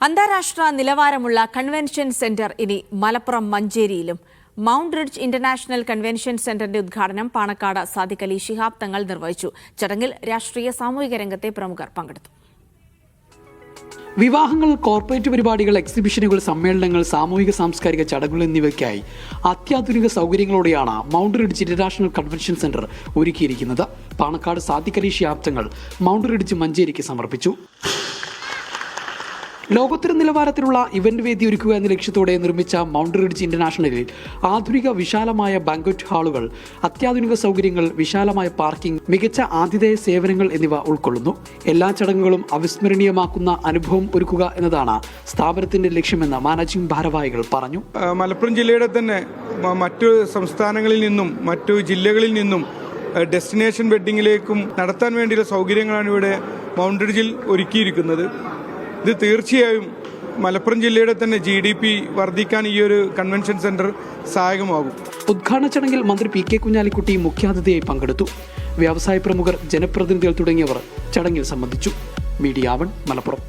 അന്താരാഷ്ട്ര നിലവാരമുള്ള convention centre ഇനി മലപ്പുറം മഞ്ചേരിയിലും. മൗണ്ട് റിഡ്ജ് ഇന്റർനാഷണൽ കൺവെൻഷൻ സെന്ററിന്റെ ഉദ്ഘാടനം പാണക്കാട് സാദിഖ് അലി ശിഹാബ് തങ്ങൾ നിർവഹിച്ചു. ചടങ്ങിൽ രാഷ്ട്രീയ സാമൂഹിക രംഗത്തെ പ്രമുഖർ പങ്കെടുത്തു. വിവാഹങ്ങൾ, കോർപ്പറേറ്റ് പരിപാടികൾ, എക്സിബിഷനുകൾ, സമ്മേളനങ്ങൾ, സാമൂഹിക സാംസ്കാരിക ചടങ്ങുകൾ എന്നിവയ്ക്കായി അത്യാധുനിക സൗകര്യങ്ങളോടെയാണ് Mount Ridge International Convention Centre ഒരുക്കിയിരിക്കുന്നത്. പാണക്കാട് സാദിഖ് അലി ശിഹാബ് തങ്ങൾ മൗണ്ട് റിഡ്ജ് മഞ്ചേരിക്ക് സമർപ്പിച്ചു. ലോകോത്തര നിലവാരത്തിലുള്ള ഇവന്റ് വേദി ഒരുക്കുക എന്ന ലക്ഷ്യത്തോടെ നിർമ്മിച്ച മൗണ്ട് റിഡ്ജ് ഇന്റർനാഷണലിൽ ആധുനിക വിശാലമായ ബാങ്ക്വറ്റ് ഹാളുകൾ, അത്യാധുനിക സൗകര്യങ്ങൾ, വിശാലമായ പാർക്കിംഗ്, മികച്ച ആതിഥേയ സേവനങ്ങൾ എന്നിവ ഉൾക്കൊള്ളുന്നു. എല്ലാ ചടങ്ങുകളും അവിസ്മരണീയമാക്കുന്ന അനുഭവം ഒരുക്കുക എന്നതാണ് സ്ഥാപനത്തിന്റെ ലക്ഷ്യമെന്ന് മാനേജിംഗ് ഭാരവാഹികൾ പറഞ്ഞു. മലപ്പുറം ജില്ലയുടെ തന്നെ മറ്റു സംസ്ഥാനങ്ങളിൽ നിന്നും മറ്റു ജില്ലകളിൽ നിന്നും ഡെസ്റ്റിനേഷൻ വെഡ്ഡിങ്ങിലേക്കും നടത്താൻ വേണ്ടിയുള്ള സൗകര്യങ്ങളാണ് ഇവിടെ മൗണ്ട് റിഡ്ജിൽ ഒരുക്കിയിരിക്കുന്നത്. ഇത് തീർച്ചയായും മലപ്പുറം ജില്ലയുടെ തന്നെ GDP വർദ്ധിക്കാൻ ഈ ഒരു കൺവെൻഷൻ സെന്റർ സഹായകമാകും. ഉദ്ഘാടന ചടങ്ങിൽ മന്ത്രി PK കുഞ്ഞാലിക്കുട്ടി മുഖ്യാതിഥിയായി പങ്കെടുത്തു. വ്യവസായ പ്രമുഖർ, ജനപ്രതിനിധികൾ തുടങ്ങിയവർ ചടങ്ങിൽ സംബന്ധിച്ചു. മീഡിയ 1 മലപ്പുറം.